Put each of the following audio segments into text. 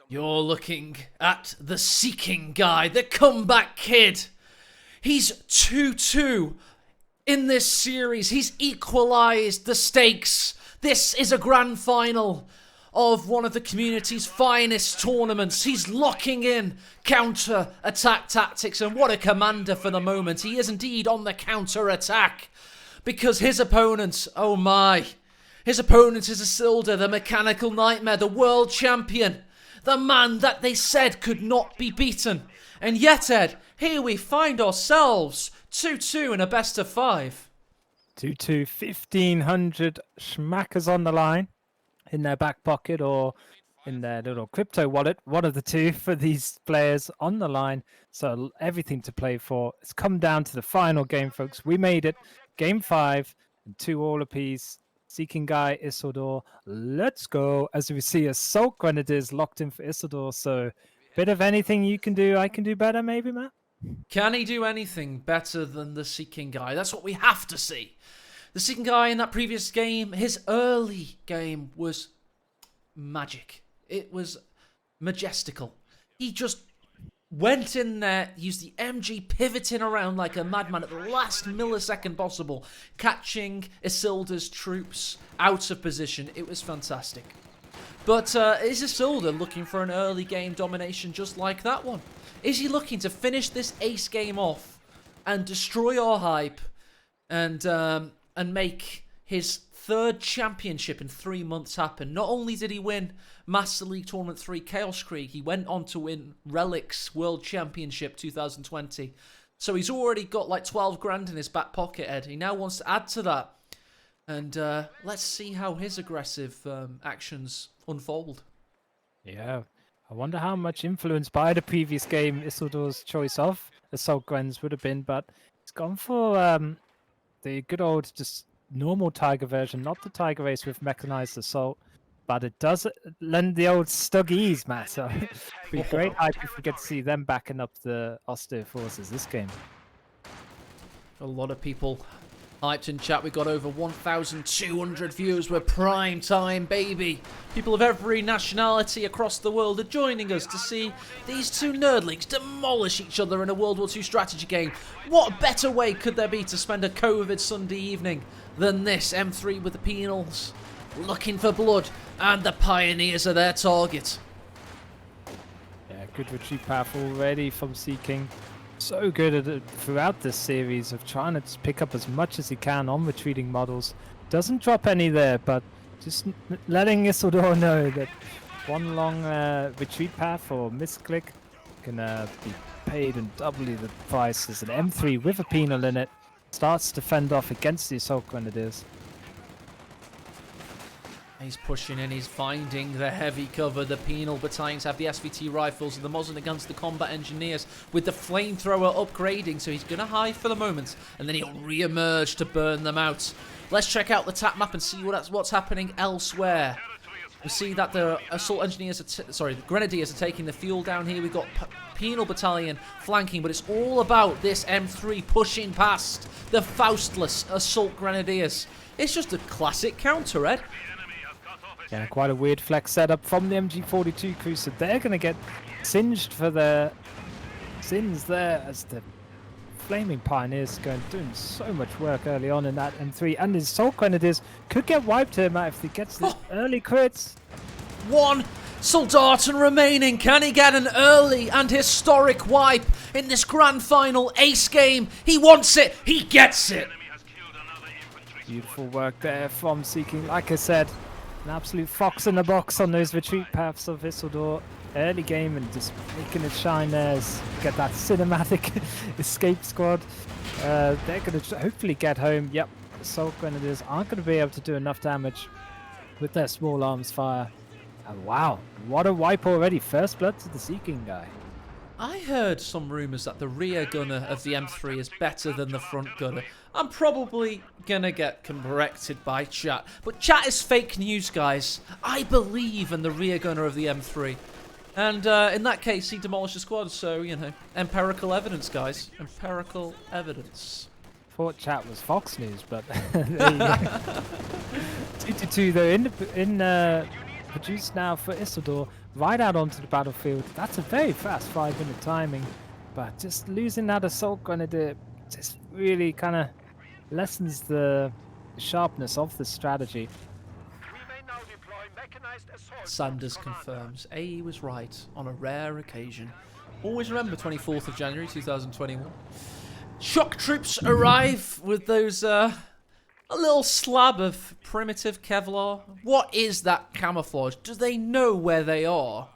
You're looking at the Seeking guy, the comeback kid. He's 2-2 in this series. He's equalised the stakes. This is a grand final of one of the community's finest tournaments. He's locking in counter-attack tactics, and what a commander for the moment. He is indeed on the counter-attack, because his opponent, oh my, his opponent is Isildur, the mechanical nightmare, the world champion, the man that they said could not be beaten. And yet, Ed, here we find ourselves 2-2 in a best of 5. 2-2, 1,500 schmackers on the line in their back pocket or in their little crypto wallet. One of the two for these players on the line. So everything to play for. It's come down to the final game, folks. We made it. Game 5 and 2 all apiece. Seeking guy, Isildur. Let's go. As we see, Assault Grenadiers locked in for Isildur. So bit of anything you can do, I can do better, maybe, Matt? Can he do anything better than the Seeking guy? That's what we have to see. The Seeking guy in that previous game, his early game was magic. It was majestical. He just went in there, used the MG pivoting around like a madman at the last millisecond possible, catching Isildur's troops out of position. It was fantastic. But is Isildur looking for an early game domination just like that one? Is he looking to finish this ace game off and destroy our hype and make his 3rd championship in 3 months happen? Not only did he win Master League Tournament 3 Chaos Creed, he went on to win Relics World Championship 2020. So he's already got like 12 grand in his back pocket, Ed. He now wants to add to that. And let's see how his aggressive actions unfold. Yeah. I wonder how much influenced by the previous game Isildur's choice of Assault Grens would have been, but he's gone for the good old just normal Tiger version, not the Tiger race with mechanized assault, but it does lend the old Stuggies, Matt. So it'd be great hype if we get to see them backing up the austere forces this game. A lot of people hyped in chat. We got over 1,200 views. We're prime time, baby. People of every nationality across the world are joining us to see these two nerdlings demolish each other in a World War II strategy game. What better way could there be to spend a COVID Sunday evening than this? M3 with the penals, looking for blood, and the Pioneers are their target. Yeah, good retreat path already from Seeking. So good at it throughout this series of trying to pick up as much as he can on retreating models. Doesn't drop any there, but just letting Isildur know that one long retreat path or misclick can be paid in doubly the price as an M3 with a penal in it starts to fend off against the Assault Grenadiers. He's pushing in, he's finding the heavy cover. The penal battalions have the SVT rifles and the Mosin against the combat engineers with the flamethrower upgrading, so he's going to hide for the moment and then he'll re-emerge to burn them out. Let's check out the tap map and see what's happening elsewhere. We see that the assault engineers the grenadiers are taking the fuel down here. We've got penal battalion flanking, but it's all about this M3 pushing past the Faustless assault grenadiers. It's just a classic counter, Ed. Yeah, quite a weird flex setup from the MG42 crew, so they're going to get singed for their sins there as the Flaming Pioneers doing so much work early on in that M3, and his Assault Grenadiers could get wiped here, Matt, if he gets the early crits. One Soldaten remaining. Can he get an early and historic wipe in this grand final ace game? He wants it. He gets it. Beautiful work there from Seeking. Like I said, an absolute fox in the box on those retreat paths of Isildur. Early game and just making it shine there. Get that cinematic escape squad. They're going to hopefully get home. Yep, Assault Grenadiers aren't going to be able to do enough damage with their small arms fire. And wow, what a wipe already. First blood to the Seeking guy. I heard some rumours that the rear gunner of the M3 is better than the front gunner. I'm probably gonna get corrected by chat, but chat is fake news, guys. I believe in the rear gunner of the M3. And in that case, he demolished the squad, so, you know, empirical evidence, guys. Empirical evidence. Thought chat was Fox News, but there you go. 2-2 though, in produced now for Isildur right out onto the battlefield. That's a very fast 5-minute timing, but just losing that assault grenadier just really kind of lessens the sharpness of the strategy. Sanders confirms AE was right on a rare occasion. Always remember 24th of January 2021. Shock troops arrive with those a little slab of primitive Kevlar. What is that camouflage? Do they know where they are?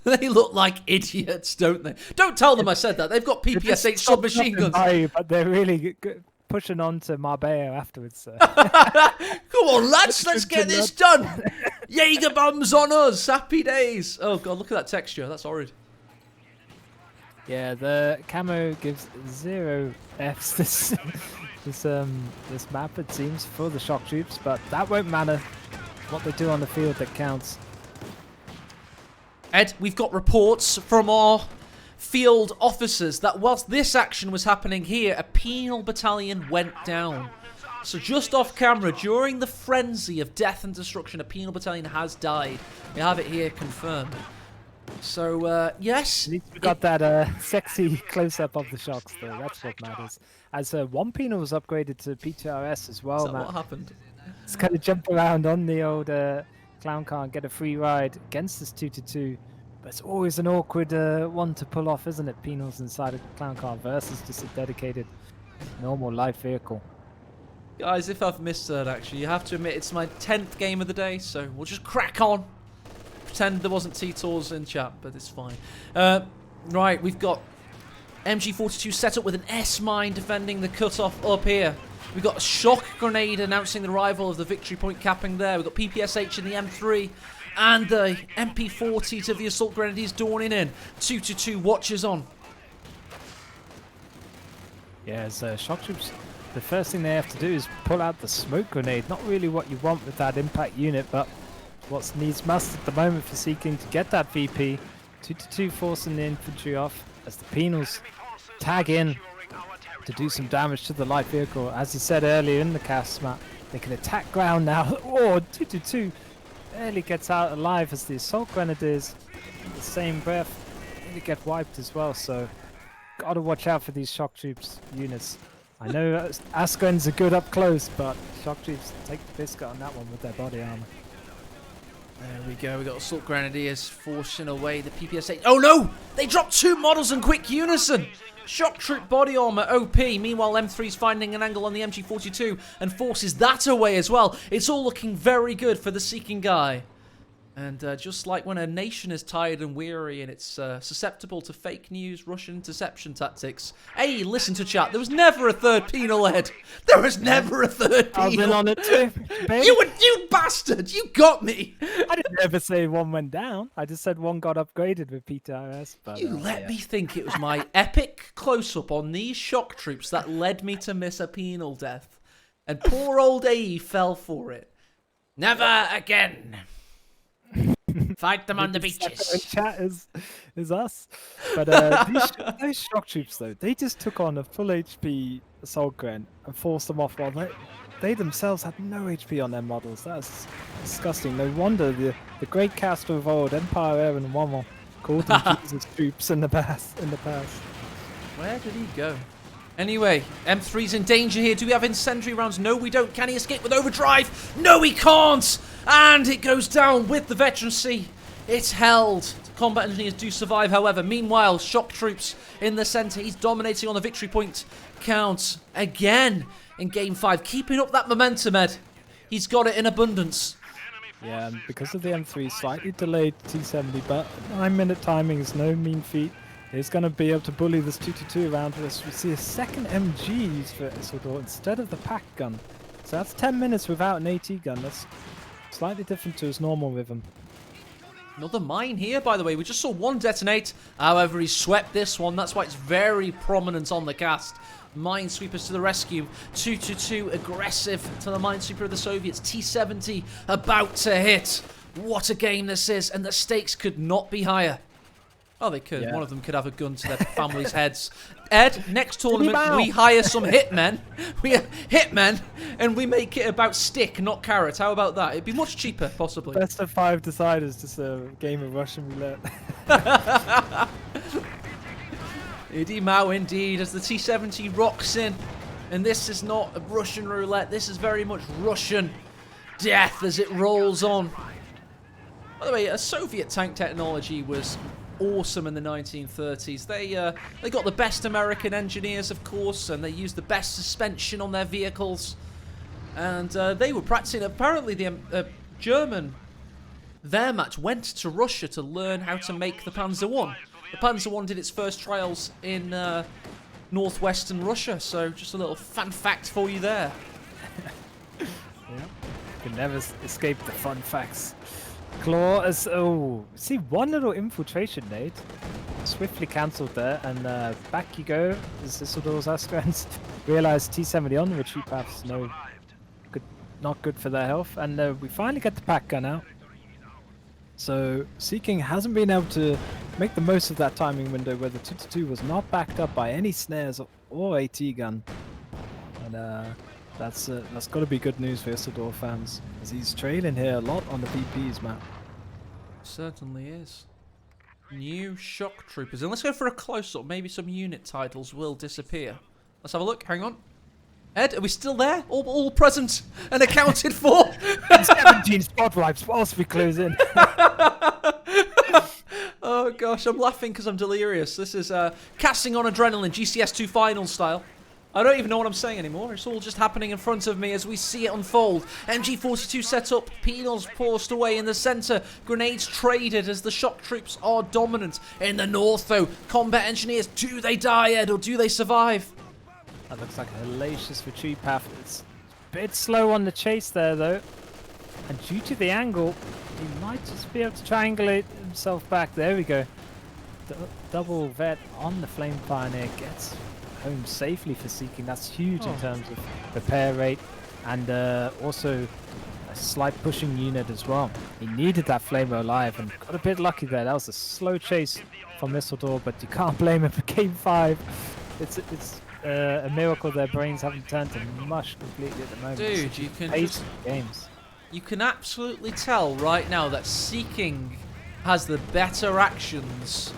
They look like idiots, don't they? Don't tell them I said that. They've got PPSH submachine guns. But they're really pushing on to Marbella afterwards. So. Come on, lads, let's get this done. Jaeger bombs on us. Happy days. Oh, God, look at that texture. That's horrid. Yeah, the camo gives 0 Fs this map, it seems, for the shock troops, but that won't matter. What they do on the field that counts. Ed, we've got reports from our field officers that whilst this action was happening here, a penal battalion went down. So just off camera, during the frenzy of death and destruction, a penal battalion has died. We have it here confirmed. So, yes. We got that sexy close-up of the shocks, though. That's what matters. As one penal was upgraded to PTRS as well. Is that what happened? It's going to jump around on the old clown car and get a free ride against this 2-2. But it's always an awkward one to pull off, isn't it? Penals inside a clown car versus just a dedicated normal light vehicle. Guys, if I've missed that, actually, you have to admit it's my 10th game of the day, so we'll just crack on. Pretend there wasn't T-Tors in chat, but it's fine. Right, we've got MG42 set up with an S-mine defending the cutoff up here. We've got a shock grenade announcing the arrival of the victory point capping there. We've got PPSH in the M3 and the MP40 to the assault grenadiers dawning in. 2-2 watchers on. Yeah, as shock troops, the first thing they have to do is pull out the smoke grenade. Not really what you want with that impact unit, but what's needs must at the moment for Seeking to get that VP. 2-2 forcing the infantry off as the penals tag in to do some damage to the light vehicle. As you said earlier in the cast, Matt, they can attack ground now. Oh, 2-2 barely gets out alive as the assault grenadiers in the same breath really get wiped as well. So gotta watch out for these shock troops units. I know Askrens are good up close, but shock troops take the biscuit on that one with their body armor. There we go, we got assault grenadiers forcing away the PPSH. Oh no! They dropped 2 models in quick unison! Shock troop body armor OP. Meanwhile, M3's finding an angle on the MG42 and forces that away as well. It's all looking very good for the Seeking guy. And just like when a nation is tired and weary and it's susceptible to fake news, Russian interception tactics. Hey, listen to chat. There was never a third penal, Ed. There was never a third penal. I've been on it too. You bastard! You got me. I didn't ever say one went down. I just said one got upgraded with PTRS. But you let me think it was my epic close-up on these shock troops that led me to miss a penal death. And poor old AE fell for it. Never again. Fight them on the beaches. Chat is us. But those shock troops, though, they just took on a full HP assault gren and forced them off while they themselves had no HP on their models. That's disgusting. No wonder the great caster of old, Empire Air and Wommel, called them Jesus troops in the past. Where did he go? Anyway, M3's in danger here. Do we have incendiary rounds? No, we don't. Can he escape with overdrive? No, he can't! And it goes down with the veterancy. It's held. Combat engineers do survive, however. Meanwhile, shock troops in the centre. He's dominating on the victory point count again in Game 5. Keeping up that momentum, Ed. He's got it in abundance. Yeah, and because of the M3 slightly delayed T70, but 9-minute timing is no mean feat. He's going to be able to bully this 2-2 around for us. We see a second MG used for Isildur instead of the pack gun. So that's 10 minutes without an AT gun. That's slightly different to his normal rhythm. Another mine here, by the way. We just saw one detonate. However, he swept this one. That's why it's very prominent on the cast. Minesweepers to the rescue. 2-2 aggressive to the Minesweeper of the Soviets. T-70 about to hit. What a game this is, and the stakes could not be higher. Oh, they could. Yeah. One of them could have a gun to their families' heads. Ed, next tournament we hire some hitmen. We hitmen, and we make it about stick, not carrot. How about that? It'd be much cheaper, possibly. Best of 5 deciders, just a game of Russian roulette. Idi Mao, indeed, as the T-70 rocks in. And this is not a Russian roulette. This is very much Russian death as it rolls on. By the way, a Soviet tank technology was awesome in the 1930s. They got the best American engineers, of course, and they used the best suspension on their vehicles. And they were practicing. Apparently, the German Wehrmacht went to Russia to learn how to make the Panzer I. The Panzer I did its first trials in northwestern Russia. So, just a little fun fact for you there. Yeah. You can never escape the fun facts. Claw is... Oh, see, one little infiltration nade. Swiftly cancelled there, and back you go. As Isildur's Askrans realize T-70 on the retreat paths. No, not good for their health. And we finally get the pack gun out. So, Seeking hasn't been able to make the most of that timing window where the 2-2 was not backed up by any snares or AT gun. And that's got to be good news for Isildur fans, as he's trailing here a lot on the VPs, Matt. Certainly is. New shock troopers. And let's go for a close-up. Maybe some unit titles will disappear. Let's have a look. Hang on. Ed, are we still there? All present and accounted for? 17 squad wipes whilst we close in. Oh gosh, I'm laughing because I'm delirious. This is casting on adrenaline, GCS2 final style. I don't even know what I'm saying anymore. It's all just happening in front of me as we see it unfold. MG42 set up, penals forced away in the centre, grenades traded as the shock troops are dominant. In the north though, combat engineers, do they die, Ed, or do they survive? That looks like a hellacious retreat path. It's a bit slow on the chase there though. And due to the angle, he might just be able to triangulate himself back. There we go. Double vet on the flame pioneer gets home safely for Seeking. That's huge in terms of repair rate, and also a slight pushing unit as well. He needed that flamer alive and got a bit lucky there. That was a slow chase from Isildur, but you can't blame him for game 5. It's a miracle their brains haven't turned to mush completely at the moment. Dude, you can just games. You can absolutely tell right now that Seeking has the better actions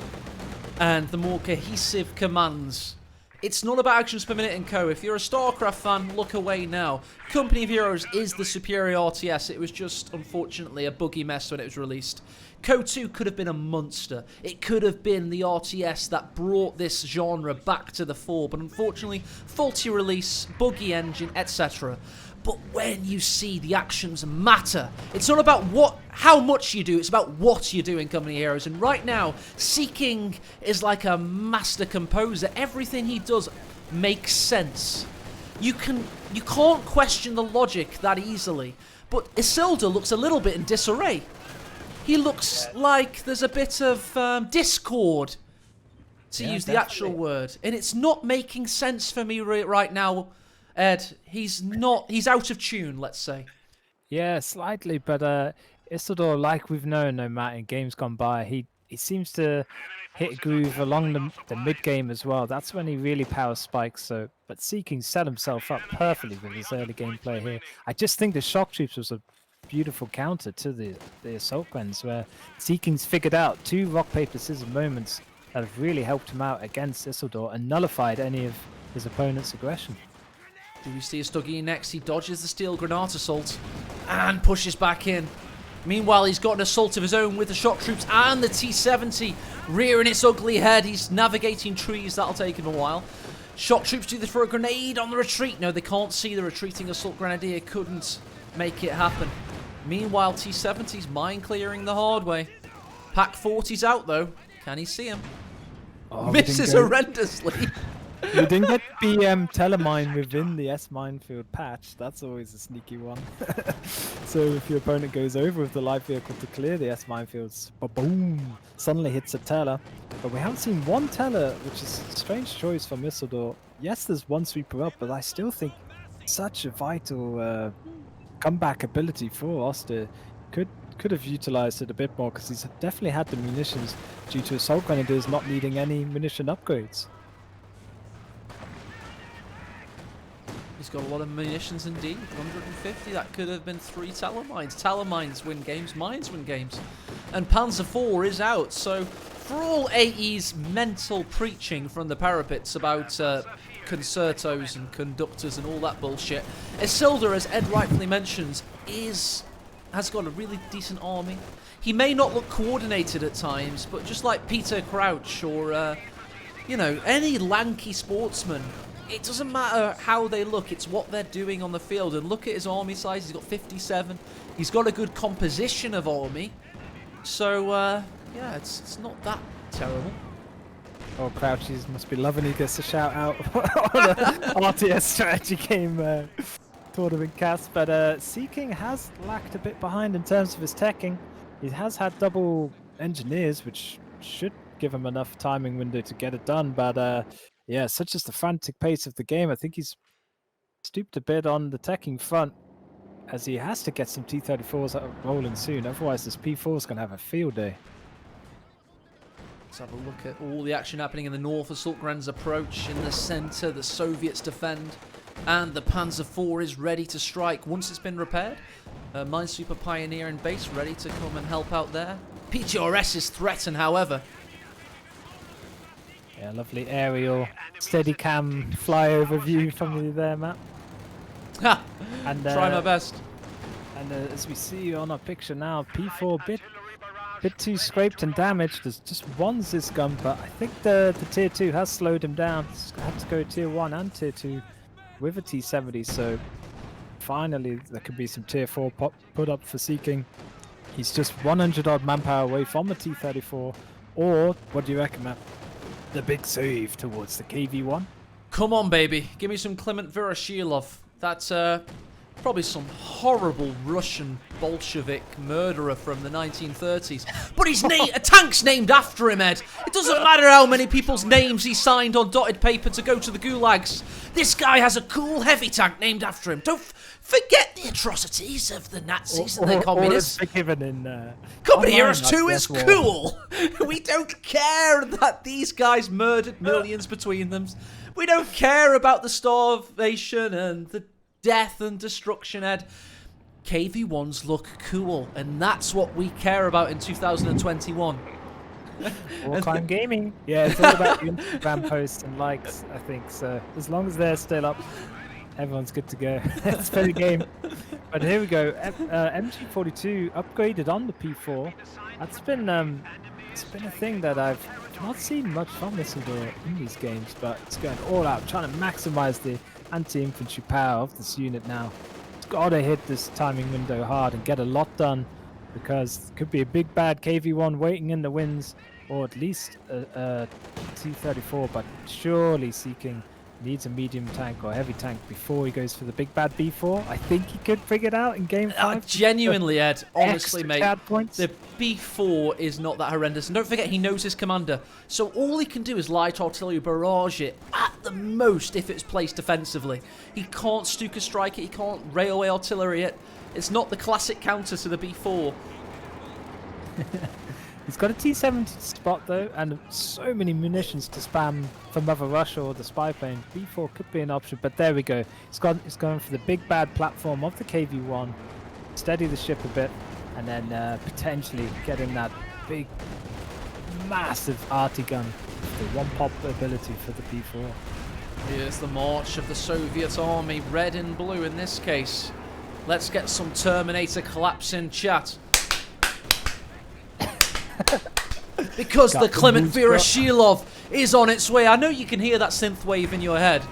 and the more cohesive commands. It's not about actions per minute and co. If you're a StarCraft fan, look away now. Company of Heroes is the superior RTS. It was just, unfortunately, a buggy mess when it was released. Co 2 could have been a monster. It could have been the RTS that brought this genre back to the fore. But unfortunately, faulty release, buggy engine, etc. But when you see the actions matter, it's not about how much you do, it's about what you do in Company Heroes. And right now, Seeking is like a master composer. Everything he does makes sense. You can't question the logic that easily. But Isildur looks a little bit in disarray. He looks like there's a bit of discord, to use the actual word. And it's not making sense for me right now. Ed, he's out of tune, let's say. Yeah, slightly, but Isildur, like we've known, no matter in games gone by, he seems to hit a groove along the mid game as well. That's when he really power spikes. So, but Seeking set himself up perfectly with his early gameplay here. I just think the shock troops was a beautiful counter to the assault guns, where Seeking's figured out 2 rock paper scissors moments that have really helped him out against Isildur and nullified any of his opponent's aggression. Do we see Stuggy next? He dodges the steel granate assault and pushes back in. Meanwhile, he's got an assault of his own with the shock troops and the T-70 rearing its ugly head. He's navigating trees. That'll take him a while. Shock troops do this for a grenade on the retreat. No, they can't see the retreating assault grenadier. Couldn't make it happen. Meanwhile, T-70's mine clearing the hard way. Pack 40's out though. Can he see him? Misses horrendously. We didn't get BM telemine within the S minefield patch. That's always a sneaky one. So if your opponent goes over with the live vehicle to clear the S minefields, boom, suddenly hits a teller. But we haven't seen one teller, which is a strange choice from Isildur. Yes, there's one sweeper up, but I still think such a vital comeback ability for Oster could could have utilized it a bit more because he's definitely had the munitions due to assault grenadiers not needing any munition upgrades. He's got a lot of munitions indeed. 150. That could have been 3 Talonmines. Talonmines win games. Mines win games. And Panzer IV is out. So for all AE's mental preaching from the parapets about concertos and conductors and all that bullshit, Isildur, as Ed rightfully mentions, has got a really decent army. He may not look coordinated at times, but just like Peter Crouch or you know, any lanky sportsman, it doesn't matter how they look, it's what they're doing on the field. And look at his army size, he's got 57. He's got a good composition of army. So, yeah, it's not that terrible. Oh, Crouchies must be loving he gets a shout out on a RTS strategy game tournament cast. But Sea King has lacked a bit behind in terms of his teching. He has had double engineers, which should give him enough timing window to get it done. But yeah, such is the frantic pace of the game. I think he's stooped a bit on the teching front, as he has to get some T-34s rolling soon. Otherwise, this P4 is going to have a field day. Let's have a look at all the action happening in the north. Assault Grens approach in the centre. The Soviets defend. And the Panzer IV is ready to strike once it's been repaired. Minesweeper Pioneer in base, ready to come and help out there. PTRS is threatened, however. Yeah, lovely aerial Steadicam flyover view from you there, Matt. Ha! And, try my best. And as we see on our picture now, P4 bit too scraped and damaged. There's just one's this gun, but I think the tier 2 has slowed him down. He's had to go tier 1 and tier 2 with a T70, so finally there could be some tier 4 put up for Sea King. He's just 100 odd manpower away from a T34, or what do you reckon, Matt? The big save towards the KV-1. Come on, baby. Give me some Clement Voroshilov. That's probably some horrible Russian Bolshevik murderer from the 1930s. But he's a tank's named after him, Ed. It doesn't matter how many people's names he signed on dotted paper to go to the gulags. This guy has a cool heavy tank named after him. Don't forget the atrocities of the Nazis and the communists. Company Heroes 2 is cool. We don't care that these guys murdered millions between them. We don't care about the starvation and the death and destruction, Ed. KV-1s look cool, and that's what we care about in 2021. Warclimb Gaming. Yeah, it's all about the Instagram posts and likes, I think. So as long as they're still up, everyone's good to go. Let's play the game. But here we go. MG42 upgraded on the P4. That's been it's been a thing that I've not seen much from Isildur in these games, but it's going all out, trying to maximize the anti-infantry power of this unit now. It's got to hit this timing window hard and get a lot done, because it could be a big bad KV-1 waiting in the wings, or at least a T-34, but surely Sea King needs a medium tank or heavy tank before he goes for the big bad B4. I think he could figure it out in game 5. Genuinely, Ed, honestly, mate, points. the B4 is not that horrendous. And don't forget, he knows his commander. So all he can do is light artillery barrage it at the most if it's placed defensively. He can't Stuka strike it, he can't railway artillery it. It's not the classic counter to the B4. He's got a T-70 spot though, and so many munitions to spam from Mother Russia or the spy plane. B4 could be an option, but there we go. He's going for the big bad platform of the KV-1, steady the ship a bit, and then potentially get in that big, massive arty gun. The one pop ability for the B4. Here's the march of the Soviet army, red and blue in this case. Let's get some Terminator collapse in chat. Because the Clement Voroshilov is on its way. I know you can hear that synth wave in your head.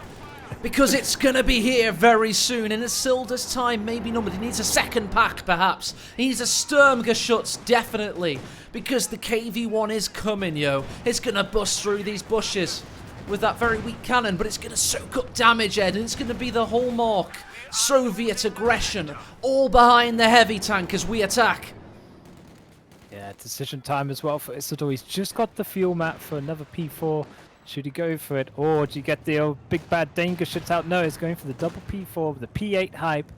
Because it's going to be here very soon. And Isildur's time may be numbered. He needs a second pack, perhaps. He needs a Sturmgeschütz, definitely. Because the KV-1 is coming, yo. It's going to bust through these bushes with that very weak cannon. But it's going to soak up damage, Ed. And it's going to be the hallmark Soviet aggression. All behind the heavy tank as we attack. Yeah, decision time as well for Isildur. He's just got the fuel mat for another P4. Should he go for it? Or do you get the old big bad Dangerschütz out? No, he's going for the double P4 with the P8 hype.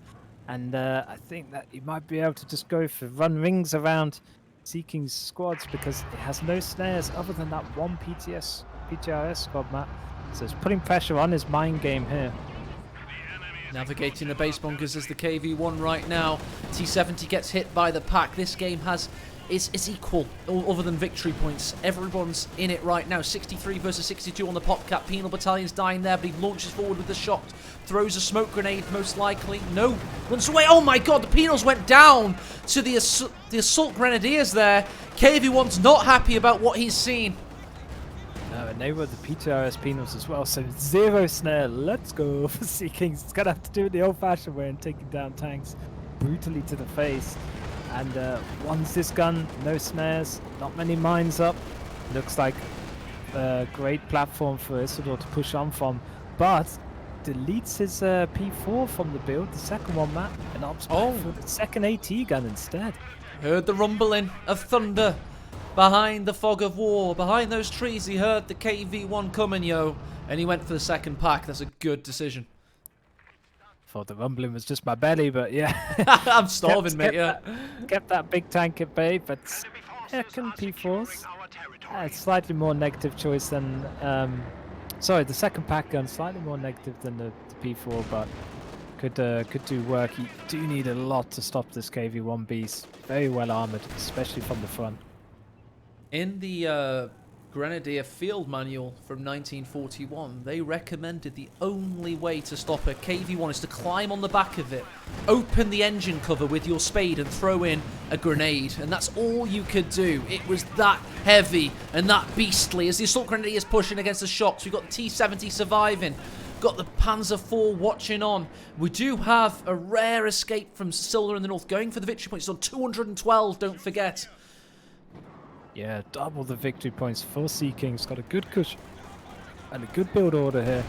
And I think that you might be able to just go for run rings around Seeking's squads because it has no snares other than that one PTRS squad map. So it's putting pressure on his mind game here. Navigating the base bunkers as the KV-1 right now. T70 gets hit by the pack. This game is equal, other than victory points. Everyone's in it right now. 63 versus 62 on the pop cap. Penal Battalion's dying there, but he launches forward with the shot. Throws a smoke grenade, most likely. No, runs away. Oh my god, the Penals went down to the Assault Grenadiers there. KV-1's not happy about what he's seen. No, and they were the PTRS Penals as well, so 0 snare. Let's go for Seekings. It's going to have to do it the old-fashioned way and taking down tanks brutally to the face. And one's this gun, no snares, not many mines up. Looks like a great platform for Isidore to push on from, but deletes his P4 from the build, the second one, Matt, and opts back for the second AT gun instead. Heard the rumbling of thunder behind the fog of war, behind those trees. He heard the KV-1 coming, yo, and he went for the second pack. That's a good decision. Thought the rumbling was just my belly, but yeah. I'm starving, mate, yeah. Kept that big tank at bay, but second P4s. Slightly more negative choice than... sorry, the second pack gun, slightly more negative than the P4, but could do work. You do need a lot to stop this KV-1 beast. Very well armored, especially from the front. In the Grenadier Field Manual from 1941, they recommended the only way to stop a KV-1 is to climb on the back of it, open the engine cover with your spade and throw in a grenade, and that's all you could do. It was that heavy and that beastly. As the Assault Grenadiers pushing against the shocks, we've got the T-70 surviving, got the Panzer IV watching on. We do have a rare escape from Silder in the north, going for the victory points on 212, don't forget. Yeah, double the victory points for Seeking. He's got a good cushion and a good build order here.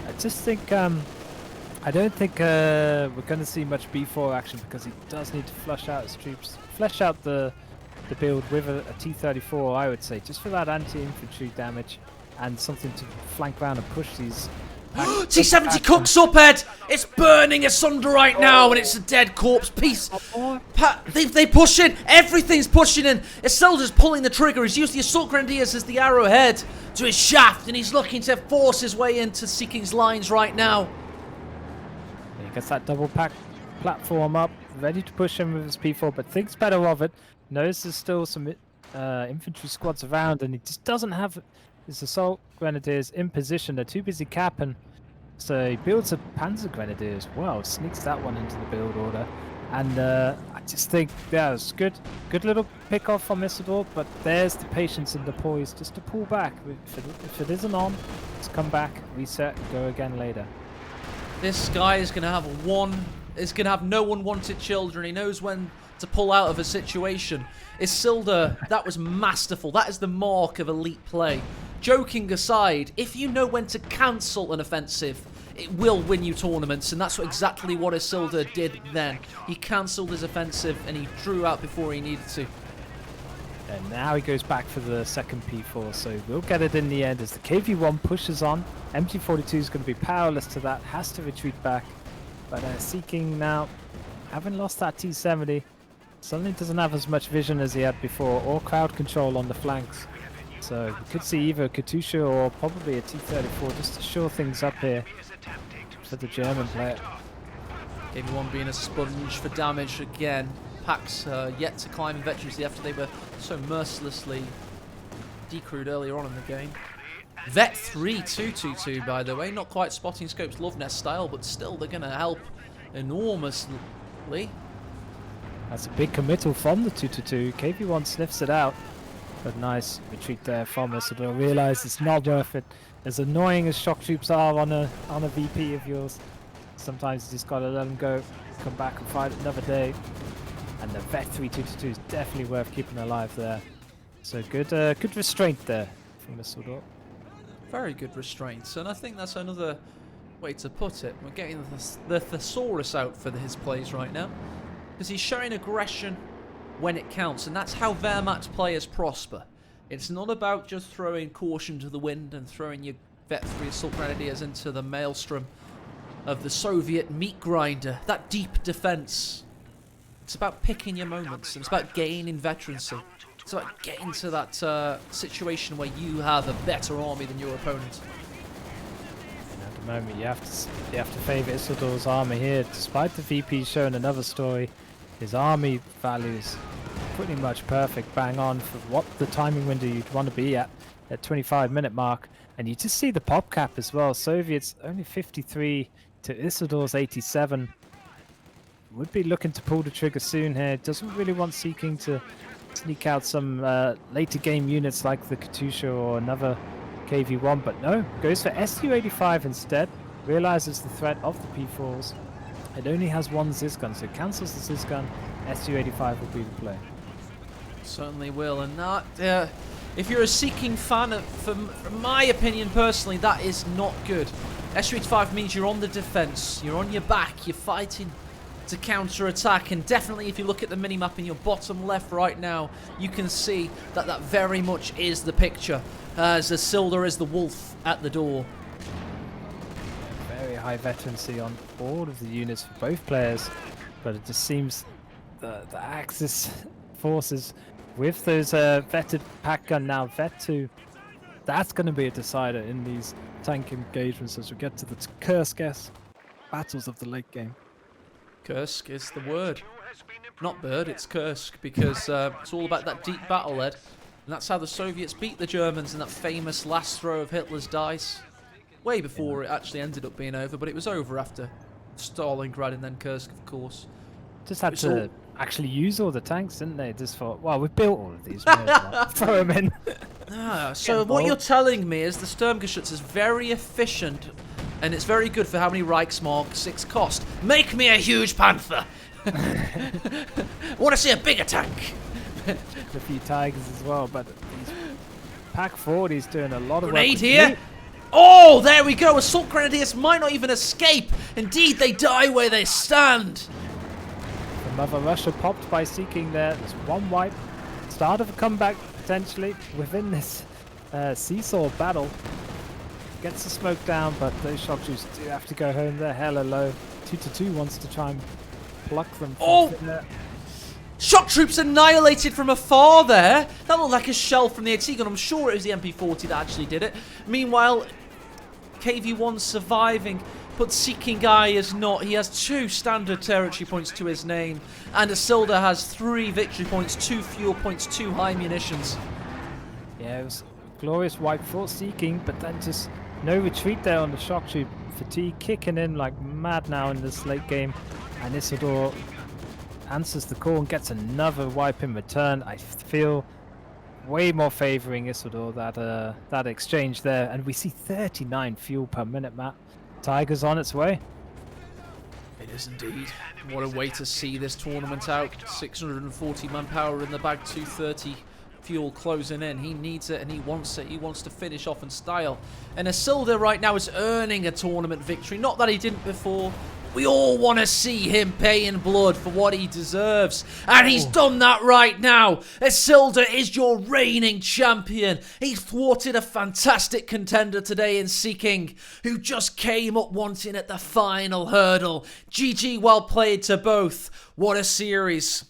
I just think, I don't think we're going to see much B4 action because he does need to flush out his troops. Flesh out the build with a T-34, I would say, just for that anti-infantry damage and something to flank around and push these. T-70 cooks up, Ed! It's burning asunder right now, and it's a dead corpse piece. They push in. Everything's pushing in. Isilda's pulling the trigger. He's used the Assault Grenadiers as the arrowhead to his shaft, and he's looking to force his way into Seeking's lines right now. He gets that double pack platform up, ready to push him with his P4, but thinks better of it. Knows there's still some infantry squads around, and he just doesn't have his Assault Grenadiers in position. They're too busy capping. So he builds a Panzer Grenadier as well, sneaks that one into the build order. And I just think, yeah, it's good little pick off from Isidore, but there's the patience and the poise just to pull back. If it isn't on, just come back, reset, and go again later. This guy is going to have no unwanted children. He knows when to pull out of a situation. Isildur, that was masterful. That is the mark of elite play. Joking aside, if you know when to cancel an offensive, it will win you tournaments, and that's exactly what Isildur did then. He cancelled his offensive, and he drew out before he needed to. And now he goes back for the second P4, so we'll get it in the end as the KV-1 pushes on. MG42 is going to be powerless to that, has to retreat back. But Seeking now, having lost that T-70, suddenly doesn't have as much vision as he had before, or crowd control on the flanks. So we could see either a Katusha or probably a T-34 just to shore things up here for the German player. KV-1 being a sponge for damage again. Packs yet to climb inventory after they were so mercilessly decrewed earlier on in the game. Vet 3222, by the way, not quite spotting scopes Love Nest style, but still they're going to help enormously. That's a big committal from the 222. KV-1 sniffs it out. But nice retreat there from us, so they'll realise it's not worth it. As annoying as shock troops are on a VP of yours, sometimes you just gotta let them go, come back and fight another day. And the Vet 3222 is definitely worth keeping alive there. So good restraint there from Isildur. Very good restraints, and I think that's another way to put it. We're getting the thesaurus out for his plays right now, because he's showing aggression when it counts, and that's how Wehrmacht players prosper. It's not about just throwing caution to the wind and throwing your Vet 3 Assault Grenadiers into the maelstrom. of the Soviet meat grinder, that deep defense. It's about picking your moments, and it's about gaining veterancy. It's about getting to that situation where you have a better army than your opponent. At the moment, you have to favour Isildur's army here. Despite the VP showing another story, his army values pretty much perfect, bang on for what the timing window you'd want to be at 25-minute mark. And you just see the pop cap as well. Soviets only 53 to Isildur's 87. Would be looking to pull the trigger soon here. Doesn't really want Sea King to sneak out some later game units like the Katusha or another KV-1, but no, goes for SU-85 instead. Realizes the threat of the P4s. It only has one Ziz gun, so it cancels the Ziz gun. SU-85 will be the play. Certainly will, and that, if you're a Sea King fan, from my opinion personally, that is not good. SU-85 means you're on the defense, you're on your back, you're fighting to counter-attack, and definitely if you look at the minimap in your bottom left right now, you can see that that very much is the picture, as Isildur is the wolf at the door. Very high veterancy on all of the units for both players, but it just seems the Axis forces with those vetted pack gun now, Vet 2, that's going to be a decider in these tank engagements as we get to the Kursk battles of the late game. Kursk is the word. Not bird, it's Kursk, because it's all about that deep battle lead. And that's how the Soviets beat the Germans in that famous last throw of Hitler's dice. Way before it actually ended up being over, but it was over after Stalingrad and then Kursk, of course. Just had to actually use all the tanks, didn't they? Just thought, well, we've built all of these. Throw them in. So what you're telling me is the Sturmgeschütz is very efficient, and it's very good for how many Reichsmark 6 cost. Make me a huge Panther! I want to see a bigger tank! A few Tigers as well, but these Pack 40's doing a lot of Grenade work. Here! Oh, there we go! Assault Grenadiers might not even escape! Indeed, they die where they stand! Another Russia popped by Sea King there. There's one wipe. Start of a comeback, potentially, within this seesaw battle. Gets the smoke down, but those shock troops do have to go home. They're hella low. 2-2 wants to try and pluck them from there. Shock troops annihilated from afar there. That looked like a shell from the AT gun. I'm sure it was the MP40 that actually did it. Meanwhile, KV-1's surviving, but Sea King Guy is not. He has 2 standard territory points to his name, and Isildur has 3 victory points, 2 fuel points, 2 high munitions. Yeah, it was a glorious wipe for Sea King, but then just no retreat there on the shock troop. Fatigue kicking in like mad now in this late game, and Isildur answers the call and gets another wipe in return. I feel way more favouring Isildur that exchange there, and we see 39 fuel per minute, Matt. Tiger's on its way. It is indeed. What a way to see this tournament out. 640 manpower in the bag, 230 fuel closing in. He needs it and he wants it. He wants to finish off in style. And Isildur right now is earning a tournament victory. Not that he didn't before. We all want to see him pay in blood for what he deserves. And he's done that right now. Isildur is your reigning champion. He thwarted a fantastic contender today in Sea King, who just came up wanting at the final hurdle. GG, well played to both. What a series.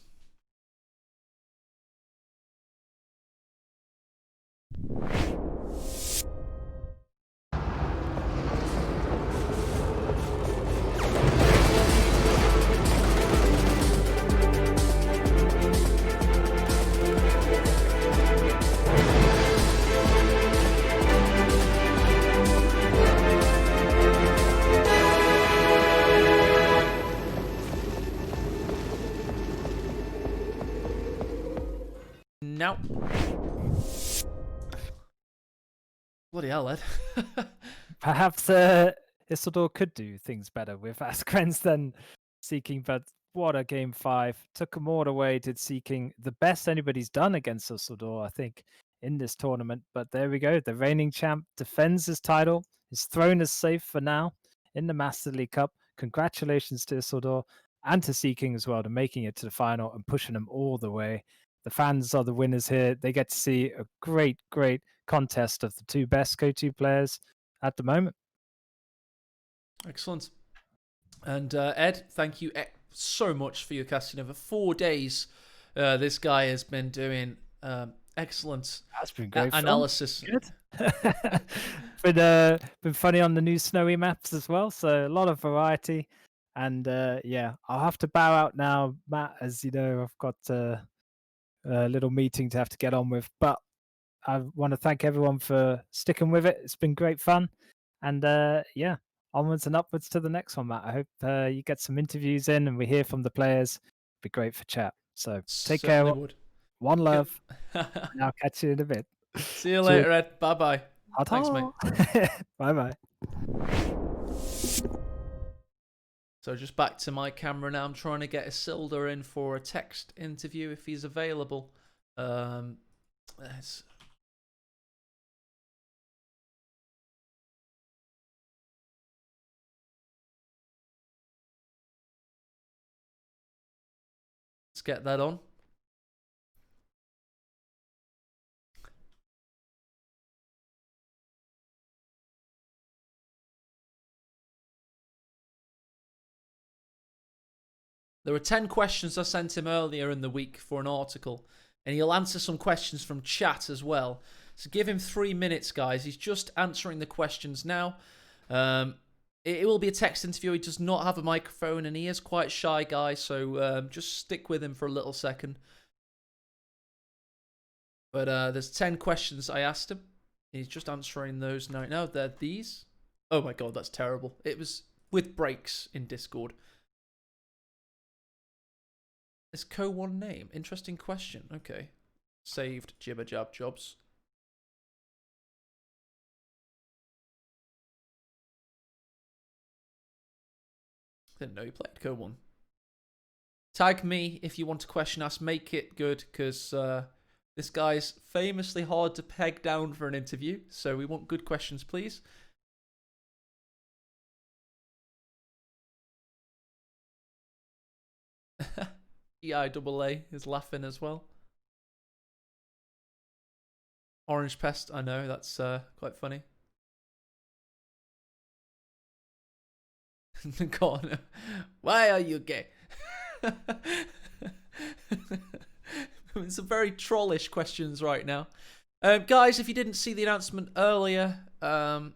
Now, bloody hell, Ed. Perhaps Isildur could do things better with Askrens than Sea King, but what a game 5. Took them all away, did Sea King. The best anybody's done against Isildur, I think, in this tournament. But there we go. The reigning champ defends his title. His throne is safe for now in the Master League Cup. Congratulations to Isildur and to Sea King as well, to making it to the final and pushing them all the way. The fans are the winners here. They get to see a great, great contest of the 2 best KO2 players at the moment. Excellent. And Ed, thank you so much for your casting over 4 days. This guy has been doing excellent That's been great analysis. Fun. Good. Been funny on the new snowy maps as well, so a lot of variety. And yeah, I'll have to bow out now, Matt, as you know, I've got a little meeting to have to get on with. But I want to thank everyone for sticking with it. It's been great fun. And yeah, onwards and upwards to the next one, Matt. I hope you get some interviews in and we hear from the players. It'd be great for chat. So take Certainly care. would. One love. And I'll catch you in a bit. See you later, Ed. Bye-bye. Thanks, mate. Bye-bye. So just back to my camera now. I'm trying to get Isildur in for a text interview if he's available. Let's get that on. There were 10 questions I sent him earlier in the week for an article, and he'll answer some questions from chat as well. So give him 3 minutes, guys. He's just answering the questions now. It will be a text interview. He does not have a microphone, and he is quite a shy guy, so just stick with him for a little second. But there's 10 questions I asked him. He's just answering those now. No, they're these. Oh my god, that's terrible. It was with breaks in Discord. Is Co1 name? Interesting question. Okay. Saved Jibber Jab Jobs. Didn't know you played Co1. Tag me if you want a question asked. Make it good, because this guy's famously hard to peg down for an interview. So we want good questions, please. EIAA is laughing as well. Orange Pest, I know, that's quite funny. God, why are you gay? It's some very trollish questions right now. Guys, if you didn't see the announcement earlier, I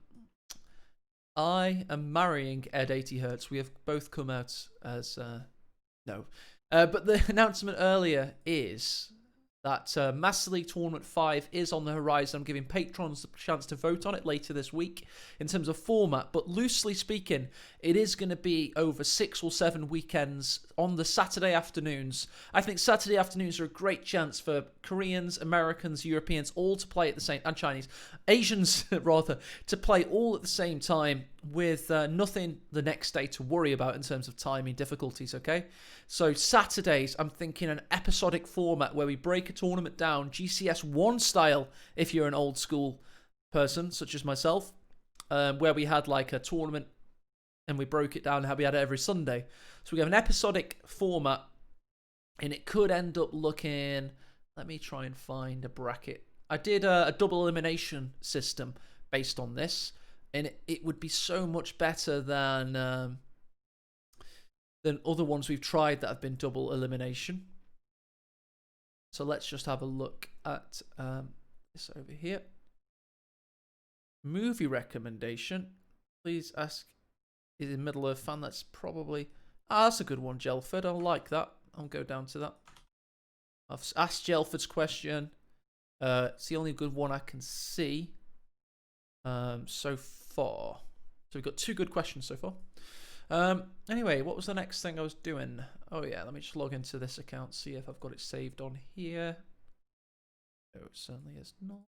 am marrying Ed 80Hz. We have both come out as no. But the announcement earlier is that Master League Tournament 5 is on the horizon. I'm giving patrons the chance to vote on it later this week in terms of format. But loosely speaking, it is going to be over 6 or 7 weekends on the Saturday afternoons. I think Saturday afternoons are a great chance for Koreans, Americans, Europeans all to play at the same, and Chinese, Asians rather, to play all at the same time with nothing the next day to worry about in terms of timing difficulties, okay? So Saturdays, I'm thinking an episodic format where we break a tournament down, GCS 1 style, if you're an old school person, such as myself, where we had like a tournament and we broke it down and how we had it every Sunday. So we have an episodic format, and it could end up looking... Let me try and find a bracket. I did a double elimination system based on this, and it would be so much better than other ones we've tried that have been double elimination. So let's just have a look at this over here. Movie recommendation. Please ask, is in Middle Earth fan? That's probably... that's a good one, Gelford. I like that. I'll go down to that. I've asked Gelford's question. It's the only good one I can see so far. So we've got 2 good questions so far. Anyway, what was the next thing I was doing? Oh yeah, let me just log into this account, see if I've got it saved on here. No, it certainly is not.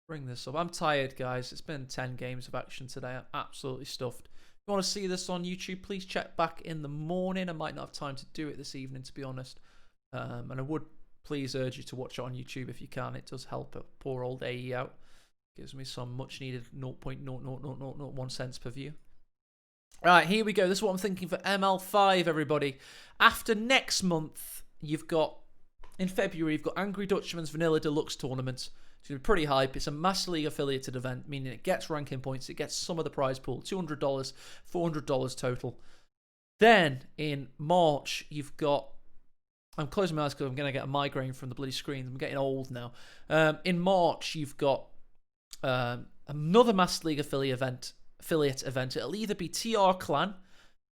Bring this up. I'm tired, guys. It's been 10 games of action today. I'm absolutely stuffed. If you want to see this on YouTube, please check back in the morning. I might not have time to do it this evening, to be honest. And I would please urge you to watch it on YouTube if you can. It does help poor old AE out. Gives me some much needed 0.00001 cents per view. Right, here we go. This is what I'm thinking for ML5, everybody. After next month, you've got, in February, you've got Angry Dutchman's Vanilla Deluxe Tournament. It's going to be pretty hype. It's a Master League affiliated event, meaning it gets ranking points. It gets some of the prize pool, $200, $400 total. Then in March, you've got... I'm closing my eyes because I'm going to get a migraine from the bloody screens. I'm getting old now. In March, you've got another Master League affiliate event. It'll either be TR Clan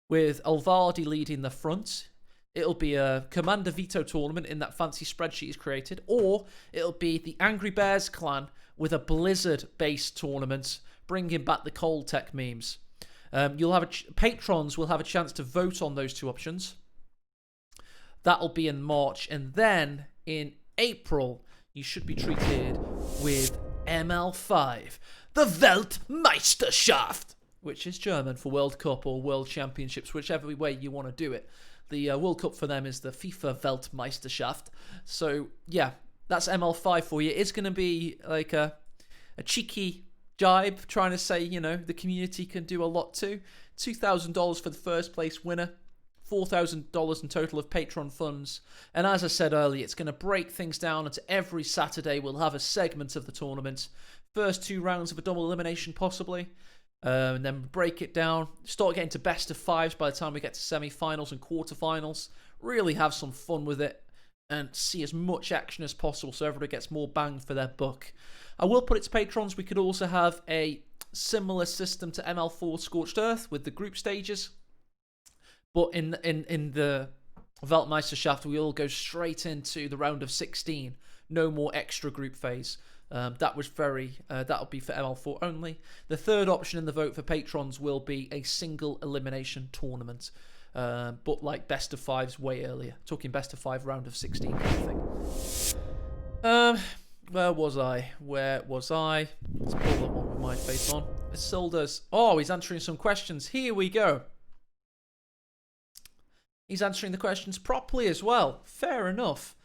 with Alvardi leading the front. It'll be a Commander Veto tournament in that fancy spreadsheet he's created. Or it'll be the Angry Bears Clan with a Blizzard-based tournament, bringing back the cold tech memes. You'll have patrons will have a chance to vote on those two options. That'll be in March. And then in April, you should be treated with ML5, the Weltmeisterschaft, which is German for World Cup or World Championships, whichever way you want to do it. The World Cup for them is the FIFA Weltmeisterschaft. So, yeah, that's ML5 for you. It's going to be like a cheeky jibe trying to say, the community can do a lot too. $2,000 for the first place winner. $4,000 in total of Patreon funds. And as I said earlier, it's going to break things down into every Saturday. We'll have a segment of the tournament. First 2 rounds of a double elimination, possibly. And then break it down. Start getting to best of 5s by the time we get to semi-finals and quarterfinals. Really have some fun with it. And see as much action as possible so everybody gets more bang for their buck. I will put it to patrons. We could also have a similar system to ML4 Scorched Earth with the group stages. But in the Weltmeisterschaft, we all go straight into the round of 16. No more extra group phase. That'll be for ML4 only. The third option in the vote for patrons will be a single elimination tournament. But like best of 5s way earlier. Talking best of 5 round of 16 kind of thing. Where was I? Let's pull that one with my face on. Isildur's... Oh, he's answering some questions. Here we go. He's answering the questions properly as well. Fair enough.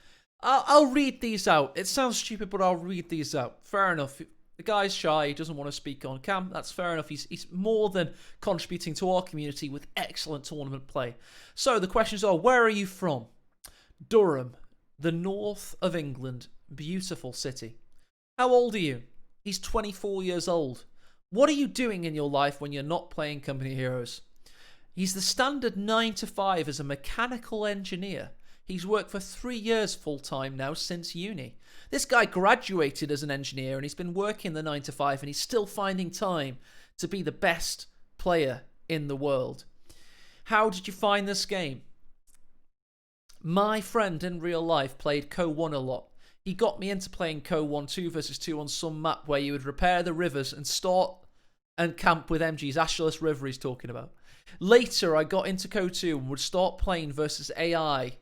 I'll read these out. It sounds stupid, but I'll read these out. Fair enough. The guy's shy. He doesn't want to speak on cam. That's fair enough. He's more than contributing to our community with excellent tournament play. So the questions are, where are you from? Durham, the north of England. Beautiful city. How old are you? He's 24 years old. What are you doing in your life when you're not playing Company Heroes? He's the standard 9 to 5 as a mechanical engineer. He's worked for 3 years full-time now since uni. This guy graduated as an engineer and he's been working the 9 to 5 and he's still finding time to be the best player in the world. How did you find this game? My friend in real life played Co-1 a lot. He got me into playing Co-1 2 versus 2 on some map where you would repair the rivers and start and camp with MGs. Ashless River he's talking about. Later, I got into Co2 and would start playing versus AI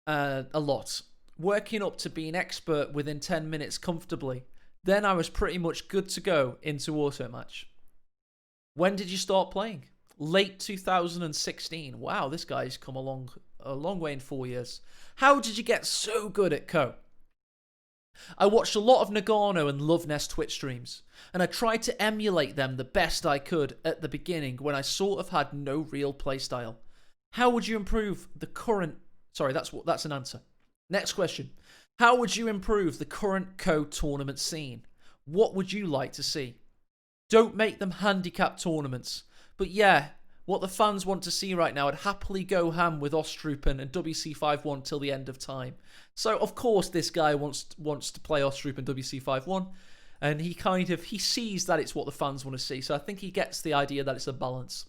a lot, working up to being expert within 10 minutes comfortably. Then I was pretty much good to go into auto match. When did you start playing? Late 2016. Wow, this guy's come a long way in 4 years. How did you get so good at Co? I watched a lot of Nagano and Loveness Twitch streams, and I tried to emulate them the best I could at the beginning when I sort of had no real playstyle. How would you improve the current... Sorry, that's an answer. Next question. How would you improve the current Co tournament scene? What would you like to see? Don't make them handicap tournaments. But yeah, what the fans want to see right now, I'd happily go ham with Ostrupen and WC51 till the end of time. So, of course, this guy wants to play Ostrupen WC51, and he sees that it's what the fans want to see. So I think he gets the idea that it's a balance.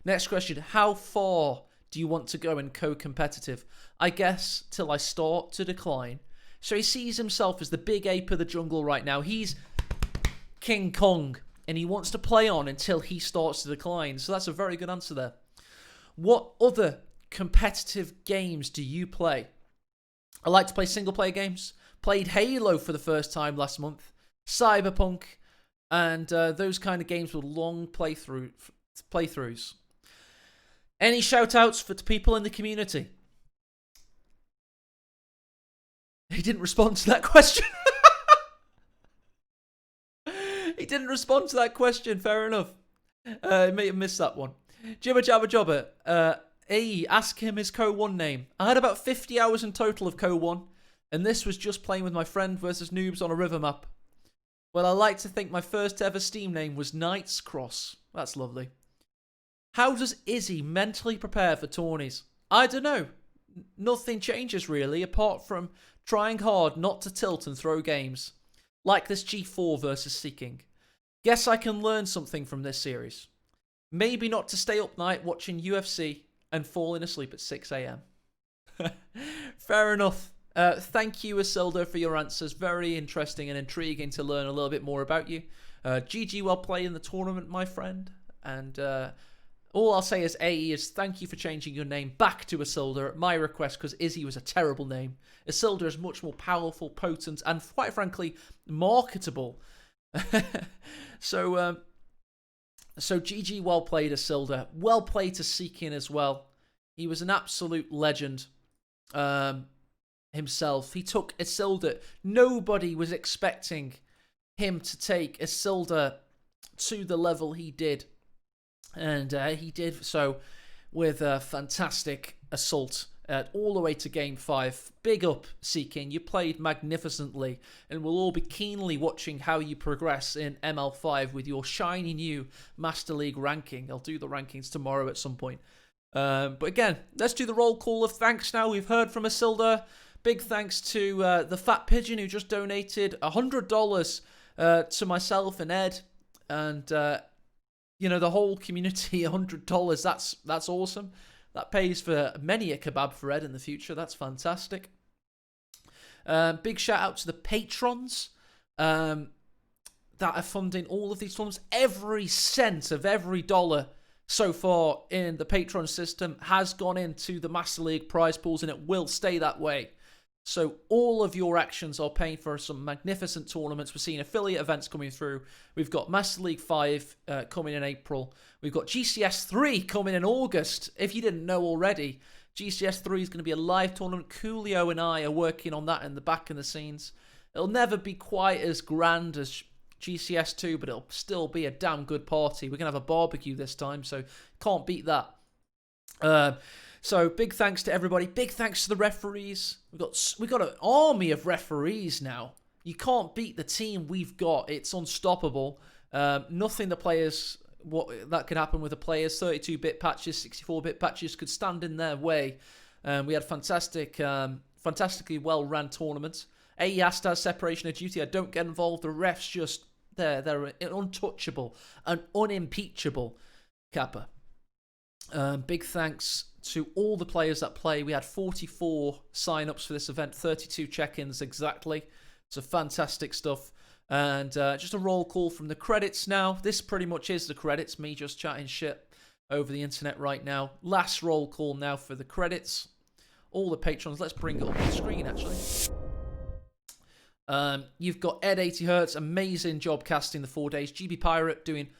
Next question. How far do you want to go in co-competitive? I guess till I start to decline. So he sees himself as the big ape of the jungle right now. He's King Kong, and he wants to play on until he starts to decline. So that's a very good answer there. What other competitive games do you play? I like to play single-player games. Played Halo for the first time last month. Cyberpunk, and those kind of games with long playthroughs. Any shout-outs for people in the community? He didn't respond to that question. He didn't respond to that question. Fair enough. He may have missed that one. Jibber Jabber Jobber. Ask him his Co-1 name. I had about 50 hours in total of Co-1. and this was just playing with my friend versus noobs on a river map. Well, I like to think my first ever Steam name was Knight's Cross. That's lovely. How does Izzy mentally prepare for tourneys? I don't know. Nothing changes really, apart from trying hard not to tilt and throw games. Like this G4 versus Seeking. Guess I can learn something from this series. Maybe not to stay up night watching UFC and falling asleep at 6 a.m. Fair enough. Thank you, Isilda, for your answers. Very interesting and intriguing to learn a little bit more about you. GG, well played in the tournament, my friend. And all I'll say is AE is thank you for changing your name back to Isilda at my request, because Izzy was a terrible name. Isilda is much more powerful, potent, and quite frankly, marketable. So GG, well played, Isilda. Well played to Seekin as well. He was an absolute legend himself. He took Isilda. Nobody was expecting him to take Isilda to the level he did. And he did so with a fantastic assault all the way to Game 5. Big up, Seeking. You played magnificently, and we'll all be keenly watching how you progress in ML5 with your shiny new Master League ranking. I'll do the rankings tomorrow at some point. But again, let's do the roll call of thanks now. We've heard from Isilda. Big thanks to the Fat Pigeon, who just donated $100 to myself and Ed. And, the whole community, $100. That's awesome. That pays for many a kebab for Ed in the future. That's fantastic. Big shout out to the patrons that are funding all of these tournaments. Every cent of every dollar so far in the Patreon system has gone into the Master League prize pools, and it will stay that way. So all of your actions are paying for some magnificent tournaments. We're seeing affiliate events coming through. We've got Master League 5 coming in April. We've got GCS 3 coming in August. If you didn't know already, GCS 3 is going to be a live tournament. Coolio and I are working on that in the back of the scenes. It'll never be quite as grand as GCS 2, but it'll still be a damn good party. We're going to have a barbecue this time, so can't beat that. So big thanks to everybody. Big thanks to the referees. We've got an army of referees now. You can't beat the team we've got. It's unstoppable. Nothing that could happen with the players. 32-bit patches, 64-bit patches could stand in their way. We had fantastically well-ran tournaments. AES has separation of duty. I don't get involved. The refs just they're untouchable and unimpeachable. Kappa. Big thanks to all the players that play. We had 44 sign-ups for this event, 32 check-ins exactly. So fantastic stuff. And just a roll call from the credits now. This pretty much is the credits, me just chatting shit over the internet right now. Last roll call now for the credits. All the patrons. Let's bring it up on the screen, actually. You've got Ed 80Hz, amazing job casting the 4 days. GB Pirate doing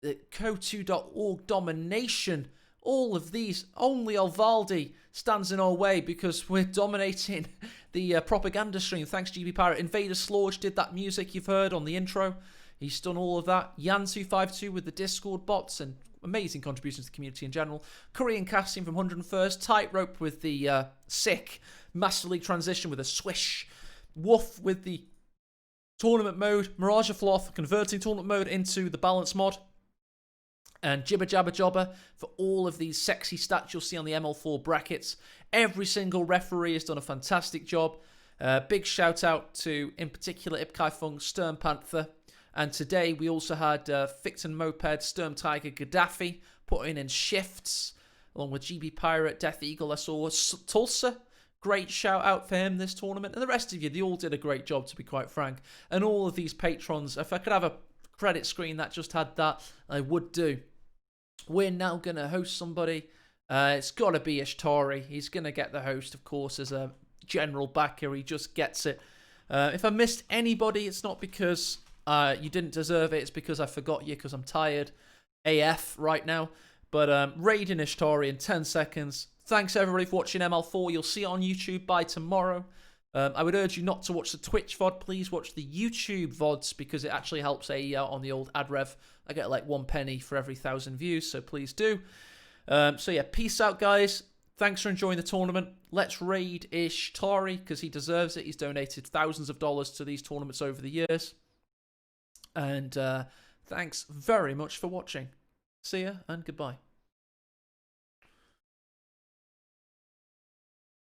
the co2.org domination. All of these, only Alvaldi stands in our way because we're dominating the propaganda stream. Thanks, GB Pirate. Invader Slorge did that music you've heard on the intro. He's done all of that. Yan252 with the Discord bots and amazing contributions to the community in general. Korean casting from 101st. Tightrope with the sick Master League transition with a swish. Woof with the tournament mode. Mirage of Floth converting tournament mode into the balance mod. And Jibber Jabber Jobber for all of these sexy stats you'll see on the ML4 brackets. Every single referee has done a fantastic job. Big shout out to, in particular, Ipkai Fung, Sturm Panther. And today we also had Ficton Moped, Sturm Tiger, Gaddafi putting in shifts, along with GB Pirate, Death Eagle. I saw Tulsa. Great shout out for him this tournament. And the rest of you, they all did a great job, to be quite frank. And all of these patrons, if I could have a credit screen that just had that, I would do. We're now going to host somebody. It's got to be Ishtari. He's going to get the host, of course, as a general backer. He just gets it. If I missed anybody, it's not because you didn't deserve it. It's because I forgot you because I'm tired AF right now. But raiding Ishtari in 10 seconds. Thanks, everybody, for watching ML4. You'll see it on YouTube by tomorrow. I would urge you not to watch the Twitch VOD. Please watch the YouTube VODs because it actually helps AE out on the old ad rev. I get like 1 penny for every 1,000 views, so please do. So yeah, peace out, guys. Thanks for enjoying the tournament. Let's raid Ishtari because he deserves it. He's donated thousands of dollars to these tournaments over the years. And thanks very much for watching. See ya and goodbye.